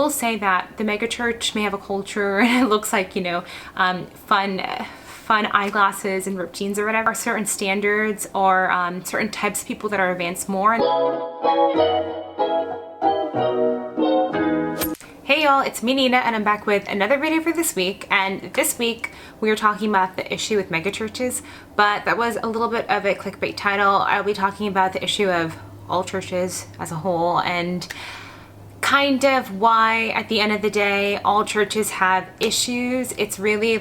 I will say that the megachurch may have a culture and it looks like, you know, fun eyeglasses and ripped jeans or whatever. Certain standards or certain types of people that are advanced more. Hey y'all, it's me Nina and I'm back with another video for this week, and this week we are talking about the issue with megachurches, but that was a little bit of a clickbait title. I'll be talking about the issue of all churches as a whole and kind of why at the end of the day all churches have issues. It's really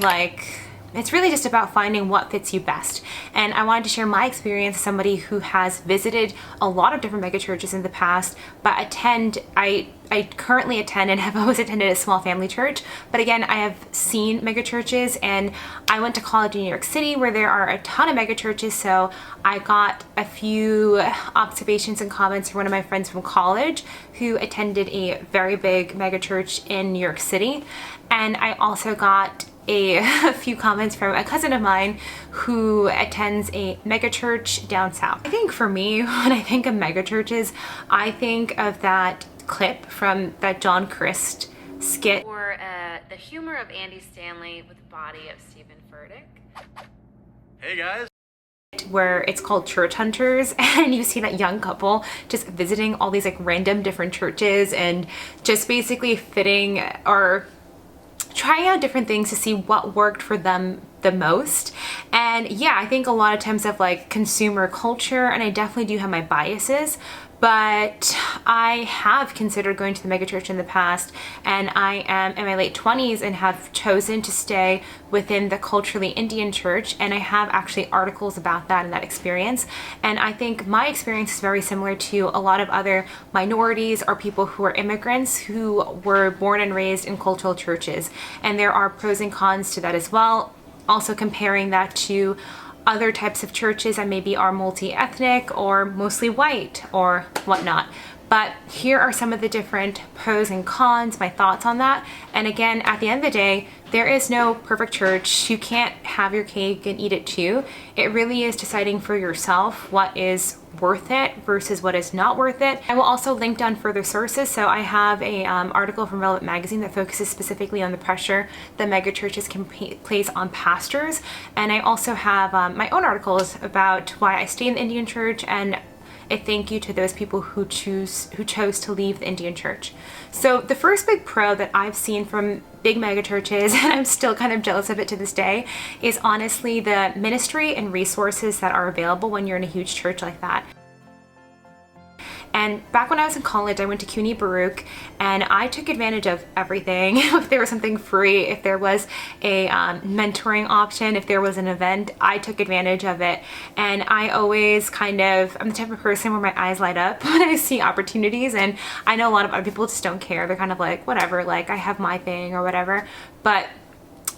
just about finding what fits you best. And I wanted to share my experience as somebody who has visited a lot of different megachurches in the past, but I currently attend and have always attended a small family church. But again, I have seen megachurches, and I went to college in New York City where there are a ton of megachurches, so I got a few observations and comments from one of my friends from college who attended a very big megachurch in New York City. And I also got a few comments from a cousin of mine who attends a megachurch down south. I think for me, when I think of megachurches, I think of that clip from that John Crist skit. Or the humor of Andy Stanley with the body of Stephen Furtick. Hey guys. Where it's called Church Hunters, and you see that young couple just visiting all these like random different churches and just basically fitting or trying out different things to see what worked for them the most. And yeah, I think a lot of times of like consumer culture, and I definitely do have my biases, but I have considered going to the megachurch in the past, and I am in my late 20s and have chosen to stay within the culturally Indian church, and I have actually articles about that and that experience. And I think my experience is very similar to a lot of other minorities or people who are immigrants who were born and raised in cultural churches. And there are pros and cons to that as well. Also comparing that to other types of churches that maybe are multi-ethnic or mostly white or whatnot. But here are some of the different pros and cons, my thoughts on that. And again, at the end of the day, there is no perfect church. You can't have your cake and eat it too. It really is deciding for yourself what is worth it versus what is not worth it. I will also link down further sources. So I have a article from Relevant Magazine that focuses specifically on the pressure that megachurches can place on pastors. And I also have my own articles about why I stay in the Indian church, and a thank you to those people who chose to leave the Indian church. So the first big pro that I've seen from big megachurches, and I'm still kind of jealous of it to this day, is honestly the ministry and resources that are available when you're in a huge church like that. And back when I was in college, I went to CUNY Baruch, and I took advantage of everything. If there was something free, if there was a mentoring option, if there was an event, I took advantage of it. And I always I'm the type of person where my eyes light up when I see opportunities. And I know a lot of other people just don't care. They're kind of like, whatever, like I have my thing or whatever. But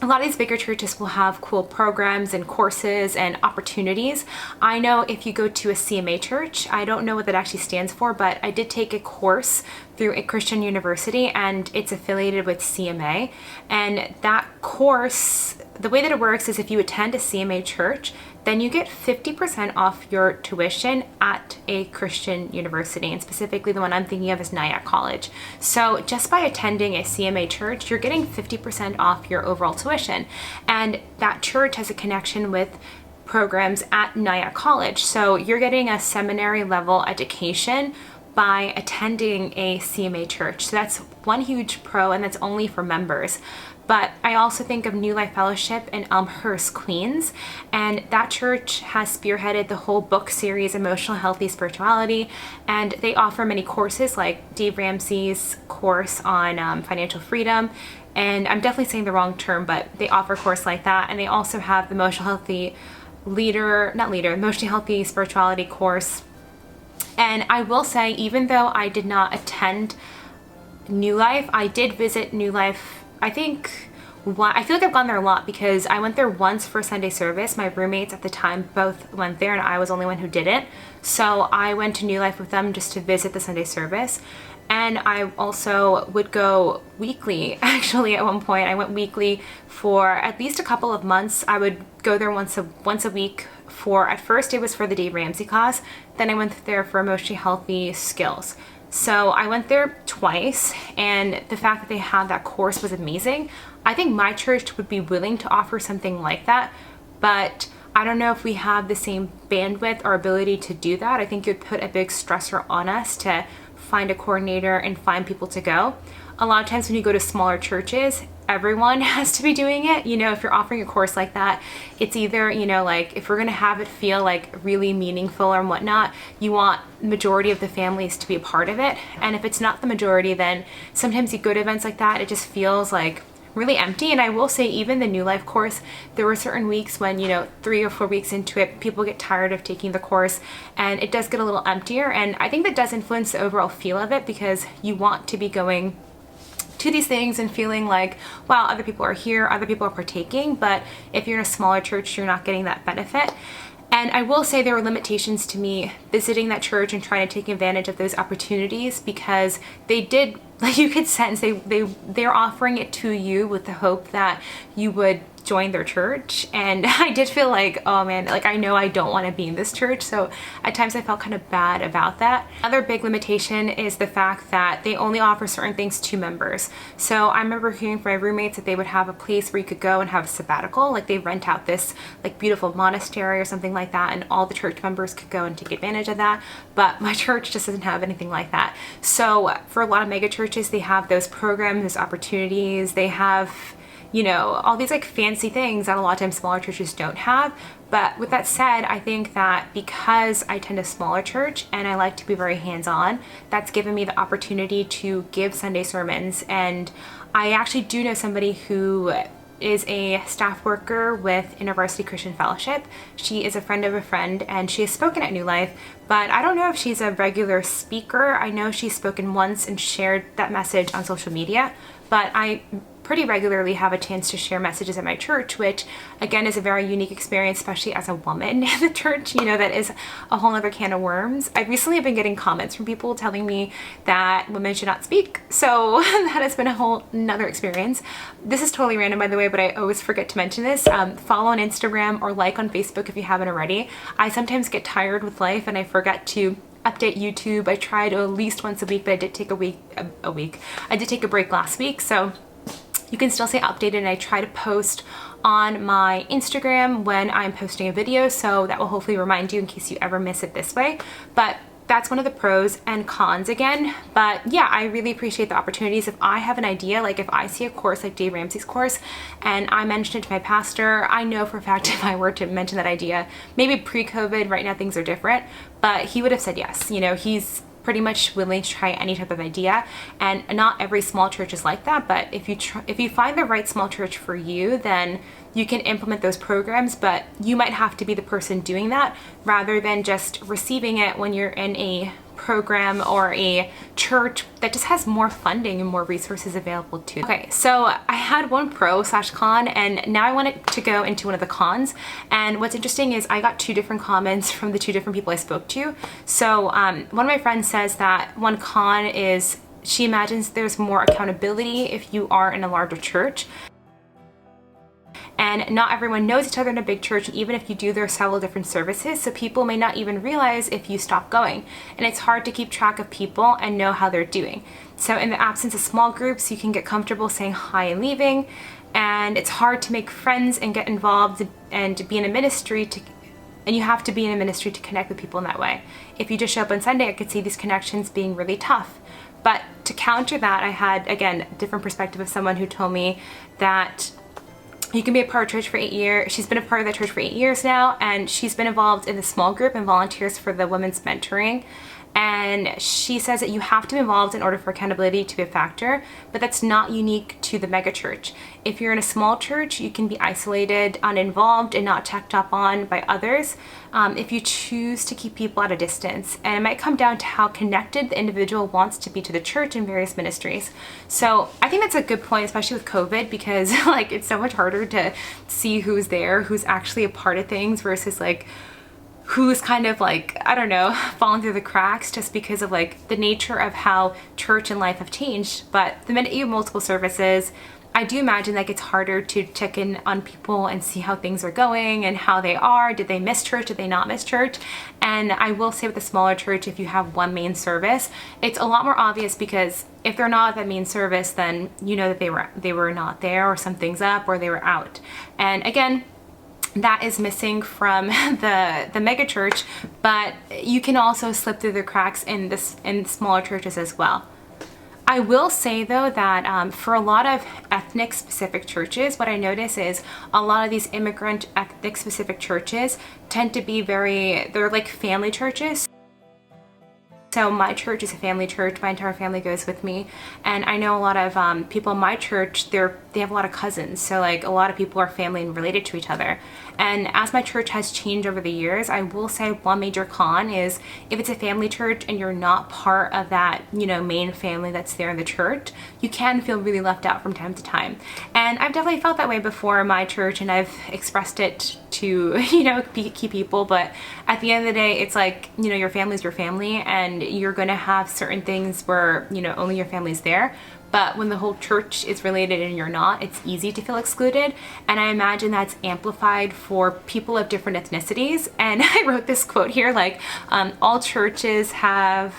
a lot of these bigger churches will have cool programs and courses and opportunities. I know if you go to a CMA church, I don't know what that actually stands for, but I did take a course through a Christian university, and it's affiliated with CMA. And that course, the way that it works is if you attend a CMA church, then you get 50% off your tuition at a Christian university, and specifically the one I'm thinking of is Nyack College. So just by attending a CMA church, you're getting 50% off your overall tuition. And that church has a connection with programs at Nyack College. So you're getting a seminary level education by attending a CMA church. So that's one huge pro, and that's only for members. But I also think of New Life Fellowship in Elmhurst, Queens, and that church has spearheaded the whole book series, Emotional Healthy Spirituality, and they offer many courses like Dave Ramsey's course on financial freedom, and I'm definitely saying the wrong term, but they offer a course like that, and they also have the Emotional Healthy Spirituality course. And I will say, even though I did not attend New Life, I did visit New Life. I feel like I've gone there a lot because I went there once for Sunday service. My roommates at the time both went there, and I was the only one who didn't. So I went to New Life with them just to visit the Sunday service. And I also would go weekly. Actually, at one point, I went weekly for at least a couple of months. I would go there once a week at first it was for the Dave Ramsey class. Then I went there for emotionally healthy skills. So I went there twice, and the fact that they had that course was amazing. I think my church would be willing to offer something like that, but I don't know if we have the same bandwidth or ability to do that. I think it would put a big stressor on us to find a coordinator and find people to go. A lot of times when you go to smaller churches, everyone has to be doing it. You know, if you're offering a course like that, it's either, you know, like if we're gonna have it feel like really meaningful or whatnot, you want the majority of the families to be a part of it. And if it's not the majority, then sometimes you go to events like that, it just feels like really empty. And I will say, even the New Life course, there were certain weeks when, you know, 3 or 4 weeks into it, people get tired of taking the course and it does get a little emptier. And I think that does influence the overall feel of it, because you want to be going to these things and feeling like, wow, other people are here, other people are partaking. But if you're in a smaller church, you're not getting that benefit. And I will say there were limitations to me visiting that church and trying to take advantage of those opportunities, because they did, like, you could sense they're offering it to you with the hope that you would join their church. And I did feel like, oh man, like I know I don't want to be in this church. So at times I felt kind of bad about that. Another big limitation is the fact that they only offer certain things to members. So I remember hearing from my roommates that they would have a place where you could go and have a sabbatical. Like they rent out this like beautiful monastery or something like that, and all the church members could go and take advantage of that. But my church just doesn't have anything like that. So for a lot of mega churches, they have those programs, those opportunities. They have, you know, all these like fancy things that a lot of times smaller churches don't have. But with that said, I think that because I attend a smaller church and I like to be very hands-on, that's given me the opportunity to give Sunday sermons. And I actually do know somebody who is a staff worker with InterVarsity Christian Fellowship. She is a friend of a friend, and she has spoken at New Life, but I don't know if she's a regular speaker. I know she's spoken once and shared that message on social media, but I pretty regularly have a chance to share messages at my church, which again is a very unique experience, especially as a woman in the church. You know, that is a whole other can of worms. I recently have been getting comments from people telling me that women should not speak. So that has been a whole nother experience. This is totally random, by the way, but I always forget to mention this. Follow on Instagram or like on Facebook if you haven't already. I sometimes get tired with life and I forget to update YouTube. I try to at least once a week, but I did take I did take a break last week. So you can still stay updated, and I try to post on my Instagram when I'm posting a video, so that will hopefully remind you in case you ever miss it this way. But that's one of the pros and cons again. But yeah, I really appreciate the opportunities. If I have an idea, like if I see a course like Dave Ramsey's course and I mention it to my pastor, I know for a fact if I were to mention that idea, maybe pre-COVID, right now things are different, but he would have said yes. You know, he's pretty much willing to try any type of idea, and not every small church is like that. But if you find the right small church for you, then you can implement those programs, but you might have to be the person doing that rather than just receiving it when you're in a program or a church that just has more funding and more resources available to. Okay, so I had one pro/con, and now I wanted to go into one of the cons. And what's interesting is I got 2 different comments from the 2 different people I spoke to. So one of my friends says that one con is she imagines there's more accountability if you are in a larger church. And not everyone knows each other in a big church, and even if you do, there are several different services, so people may not even realize if you stop going. And it's hard to keep track of people and know how they're doing. So in the absence of small groups, you can get comfortable saying hi and leaving, and it's hard to make friends and get involved and be in a ministry and you have to be in a ministry to connect with people in that way. If you just show up on Sunday, I could see these connections being really tough. But to counter that, I had, again, a different perspective of someone who told me that you can be a part of church for 8 years. She's been a part of the church for 8 years now, and she's been involved in the small group and volunteers for the women's mentoring. And she says that you have to be involved in order for accountability to be a factor, but that's not unique to the megachurch. If you're in a small church, you can be isolated, uninvolved, and not checked up on by others if you choose to keep people at a distance. And it might come down to how connected the individual wants to be to the church and various ministries. So I think that's a good point, especially with COVID, because like it's so much harder to see who's there, who's actually a part of things versus like who's kind of like, I don't know, falling through the cracks just because of like the nature of how church and life have changed. But the minute you have multiple services I do imagine like it's harder to check in on people and see how things are going and how they are. Did they miss church? Did they not miss church? And I will say with a smaller church, if you have one main service, it's a lot more obvious, because if they're not at that main service, then you know that they were not there, or something's up, or they were out. And again, that is missing from the mega church, but you can also slip through the cracks in smaller churches as well. I will say though that for a lot of ethnic specific churches, what I notice is a lot of these immigrant ethnic specific churches tend to be they're like family churches. So my church is a family church. My entire family goes with me, and I know a lot of people in my church. They have a lot of cousins, so like a lot of people are family and related to each other. And as my church has changed over the years, I will say one major con is if it's a family church and you're not part of that, main family that's there in the church, you can feel really left out from time to time. And I've definitely felt that way before in my church, and I've expressed it to key people. But at the end of the day, it's like your family's your family, and you're going to have certain things where only your family's there. But when the whole church is related and you're not, it's easy to feel excluded. And I imagine that's amplified for people of different ethnicities. And I wrote this quote here, like, all churches have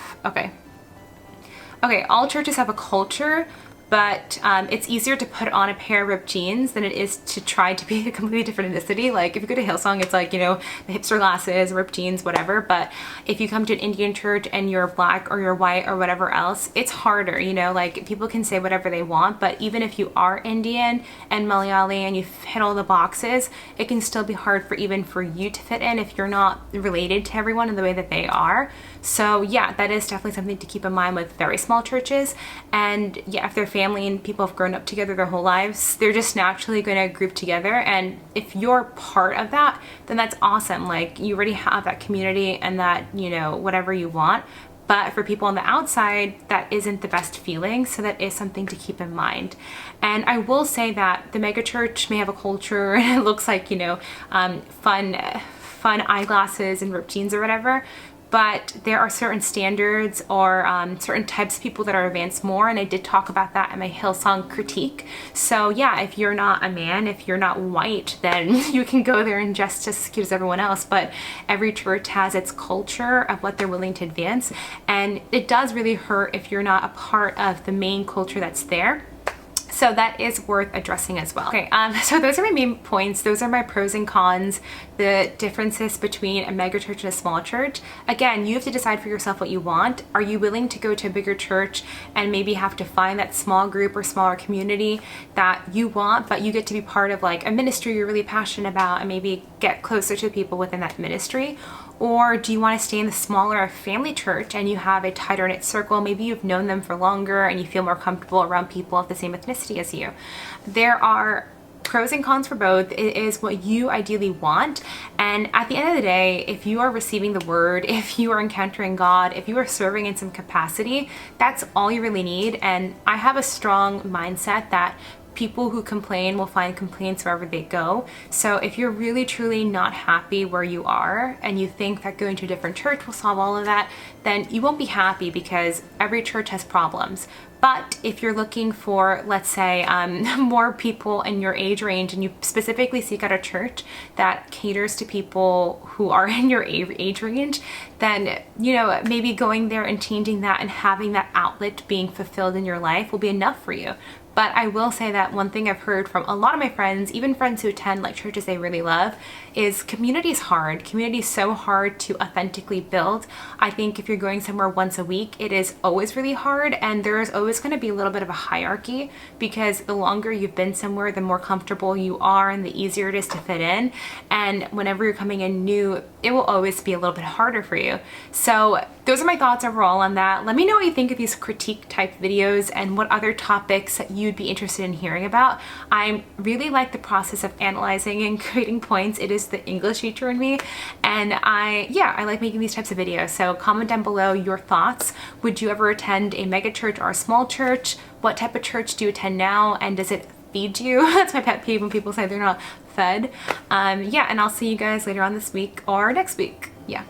all churches have a culture, but it's easier to put on a pair of ripped jeans than it is to try to be a completely different ethnicity. Like if you go to Hillsong, it's like, the hipster glasses, ripped jeans, whatever. But if you come to an Indian church and you're black or you're white or whatever else, it's harder, like people can say whatever they want. But even if you are Indian and Malayali and you hit all the boxes, it can still be hard for you to fit in if you're not related to everyone in the way that they are. So yeah, that is definitely something to keep in mind with very small churches. And yeah, if they're family and people have grown up together their whole lives, they're just naturally going to group together. And if you're part of that, then that's awesome. Like you already have that community and that, whatever you want. But for people on the outside, that isn't the best feeling. So that is something to keep in mind. And I will say that the megachurch may have a culture and it looks like, fun eyeglasses and ripped jeans or whatever. But there are certain standards or certain types of people that are advanced more, and I did talk about that in my Hillsong critique. So yeah, if you're not a man, if you're not white, then you can go there and just as cute as everyone else. But every church has its culture of what they're willing to advance, and it does really hurt if you're not a part of the main culture that's there. So that is worth addressing as well. Okay, so those are my main points. Those are my pros and cons, the differences between a mega church and a small church. Again, you have to decide for yourself what you want. Are you willing to go to a bigger church and maybe have to find that small group or smaller community that you want, but you get to be part of like a ministry you're really passionate about and maybe get closer to people within that ministry? Or do you want to stay in the smaller family church and you have a tighter knit circle? Maybe you've known them for longer and you feel more comfortable around people of the same ethnicity as you. There are pros and cons for both. It is what you ideally want. And at the end of the day, if you are receiving the word, if you are encountering God, if you are serving in some capacity, that's all you really need. And I have a strong mindset that people who complain will find complaints wherever they go. So if you're really truly not happy where you are and you think that going to a different church will solve all of that, then you won't be happy, because every church has problems. But if you're looking for, let's say, more people in your age range, and you specifically seek out a church that caters to people who are in your age range, then, maybe going there and changing that and having that outlet being fulfilled in your life will be enough for you. But I will say that one thing I've heard from a lot of my friends, even friends who attend like churches they really love, is community is hard. Community is so hard to authentically build. I think if you're going somewhere once a week, it is always really hard, and there is always going to be a little bit of a hierarchy, because the longer you've been somewhere, the more comfortable you are and the easier it is to fit in. And whenever you're coming in new, it will always be a little bit harder for you. So those are my thoughts overall on that. Let me know what you think of these critique type videos and what other topics that you'd be interested in hearing about. I really like the process of analyzing and creating points. It is the English teacher in me, and I like making these types of videos. So comment down below your thoughts. Would you ever attend a mega church or a small church? What type of church do you attend now, and does it feed you? That's my pet peeve when people say they're not fed. And I'll see you guys later on this week or next week. Yeah.